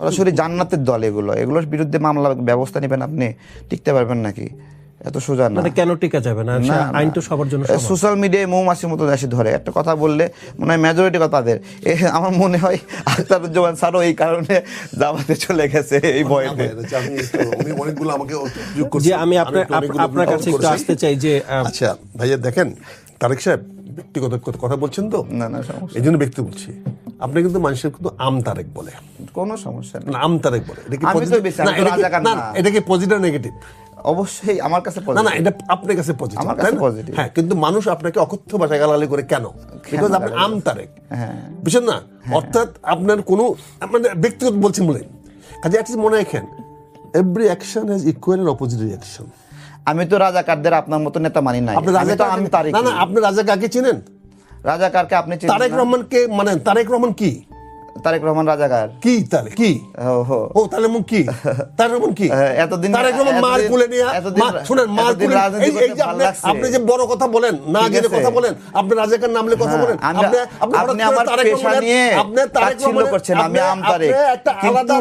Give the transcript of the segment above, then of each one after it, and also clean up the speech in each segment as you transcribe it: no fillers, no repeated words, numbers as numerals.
সরাসরি জান্নাতের দল এগুলো, এগুলোর বিরুদ্ধে মামলা ব্যবস্থা নেবেন আপনি, টিকতে পারবেন নাকি? এত সোজা না। মানে কেন টিকা যাবে না? আইন তো সবার জন্য সমান। সোশ্যাল মিডিয়ায় মৌমাছির মতো এসে ধরে একটা কথা বললে মনে হয় মেজরিটি কথা তাদের। আমার মনে হয় আখতারুজ্জামান স্যারও এই কারণে জামাতে চলে গেছে এই ভয়তে। উনি অনেকগুলো আমাকে যে আমি আপনার কাছে একটু আসতে চাই যে আচ্ছা ভাইয়া দেখেন তারেক সাহেব ব্যক্তিগত কথা বলছেন তো, না না সমস্যা, এই জন্য ব্যক্তি বলছি। আপনি কিন্তু মানুষের কিন্তু আম তারেক বলে, কোনো সমস্যা নেই। না আম তারেক বলে, এটা কি আমি তো পজিটিভ? বেশি, না আমি তো রাজাকার না। এটা কি পজিটিভ না নেগেটিভ? অবশ্যই আমার কাছে না positive। না, এটা আপনার কাছে পজিটিভ, আমার কাছে positive। হ্যাঁ, কিন্তু মানুষ আপনাকে অকথ্য ভাষায় গালাগালি করে কেন? বিকজ আপনি আম তারেক, বুঝছেন না? অর্থাৎ আপনার কোনো আপনার ব্যক্তিগত বলছেন বলে কাজে একটা মনে রাখেন, every action has equal and opposite reaction. আমি তো রাজাকারদের আপনার মতো নেতা মানি নাই। আপনি আমি তো আমি তারিক না না, আপনি রাজা কাকে চিনেন? রাজাকারকে আপনি চিনেন তারেক না? রহমানকে মানে তারেক রহমান কি? তারেক রহমান রাজাকার কি তারেক কি? ও তাহলে মুখ কি? তারেক রহমান কি? এতদিন তারেক রহমান মার কুলে নিয়ে শুনেন, মার কুলে এই যে আপনি যে বড় কথা বলেন না, যে কথা বলেন, আপনি রাজাকার নামলে কথা বলেন, আপনি আমার পেশা নিয়ে তাচ্ছিল্য করছেন। আমি আম তারেক, কিন্তু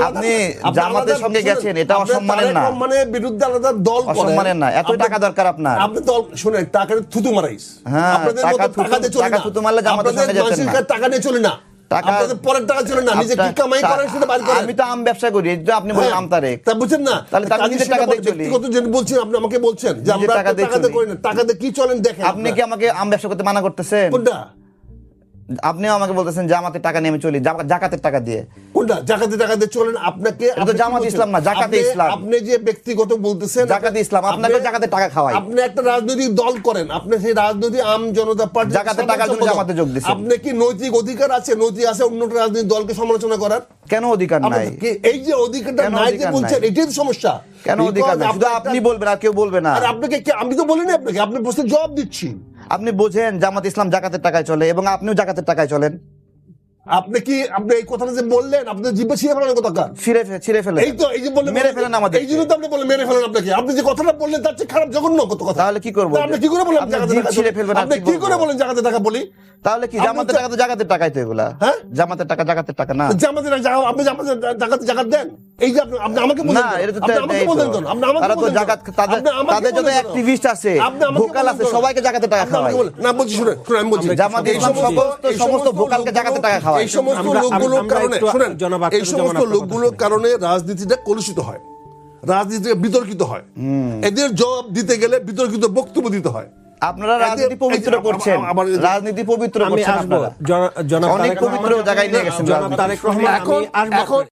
আপনি জামাতের সঙ্গে গেছেন, এটা অসম্মানের না? মানে বিরুদ্ধে আলাদা দল করেন, অসম্মানের না? এত টাকা দরকার আপনার? আপনি দল শুনেন, টাকা থুতু মারাইস। হ্যাঁ, আপনাদের মতো টাকা দিয়ে চলে না, টাকা থুতু মারলে জামাতের সঙ্গে যেতেন না। টাকা নিয়ে চলে না, টাকা আপনাদের পরের টাকা চলে না, নিজে কি কামাই করেন সেটা বাইর করেন। আমি তো আম ব্যবসা করি, এই যে আপনি বলেন আম তারেক, তা বুঝছেন না? তাহলে তার নিজের টাকা দিয়ে চলি। ব্যক্তিগত যে বলছেন, আপনি আমাকে বলছেন যে আমরা টাকা দিয়ে করি না, টাকা দিয়ে কি চলেন দেখেন। আপনি কি আমাকে আম ব্যবসা করতে মানা করতেছেন? কোনটা? আপনিও আমাকে বলতেছেন জামাতের টাকা নিয়ে আমি চলি, জাকাতের টাকা দিয়ে। কোনটা? জাকাতে টাকা দিয়ে চলেন? আপনাকে এটা তো জামাত ইসলাম না, জাকাতে ইসলাম। আপনি যে ব্যক্তিগত বলতেছেন জাকাতে ইসলাম, আপনাকে জাকাতের টাকা খাওয়াই। আপনি একটা রাজনৈতিক দল করেন, আপনি সেই রাজনৈতিক আম জনতা পার্টি জাকাতের টাকার জন্য জামাতে যোগ দিয়েছেন। আপনি কি নৈতিক অধিকার আছে, নৈতিক আছে অন্য রাজনৈতিক দলকে সমালোচনা করার? কেন অধিকার নাই? এই যে অধিকারটা নাই যে বলছেন, এটাই সমস্যা। কেন অধিকার নাই? শুধু আপনি বলবেন আর কেউ বলবে না। আর আপনাকে আমি তো বলিনি আপনাকে, আপনি প্রশ্নের জবাব দিচ্ছি। আপনি বোঝেন জামাত ইসলাম জাকাতের টাকায় চলে এবং আপনিও জাকাতের টাকায় চলেন। আপনি কি আপনি এই কথাটা যে বললেন, আপনার জিভে ছিঁড়ে ফেলার কথা কার? ছিঁড়ে ফেলে এই তো এই যে বললেন মেরে ফেলেন আমাদের। এই জন্য তো আপনি বললেন মেরে ফেলেন আপনাকে। আপনি যে কথাটা বললেন তার চেয়ে খারাপ জঘন্য কত কথা। তাহলে কি করব? আপনি কি করে বলেন আপনি জাকাতের জিভ টাকা ছিঁড়ে ফেলবেন? আপনি কি করে বলেন জাকাতের টাকা বলি? তাহলে কি জামাতের টাকা তো জাকাতের টাকাই তো এগুলা? হ্যাঁ, জামাতের টাকা জাকাতের টাকা না? জামাতের টাকা আপনি জামাতের জাকাত দেন? এই যে আপনি আমাকে বলেন না, এটা তো আপনি আমাকে বলেন কেন? আপনি আমাকে তারা তো বলেন জাকাত, তাদের যত অ্যাক্টিভিস্ট আছে, ভোকাল আছে, সবাইকে জাকাতের টাকা খাওয়ায়। না বলছি, শুনেন আমি বলছি, জামাত ইসলাম সমস্ত ভোকালকে জাকাতের টাকা খাওয়ায়। এই সমস্ত লোকগুলোর কারণে শুনেন, এই সমস্ত লোকগুলোর কারণে রাজনীতিটা কলুষিত হয়, রাজনীতি বিতর্কিত হয়। এদের জবাব দিতে গেলে বিতর্কিত বক্তব্য দিতে হয়। আপনারা রাজনীতি পবিত্র করছেন, রাজনীতি পবিত্র করছেন আপনারা। জনাব অনেক পবিত্র জায়গায় নিয়ে গেছেন তারেক রহমান। এখন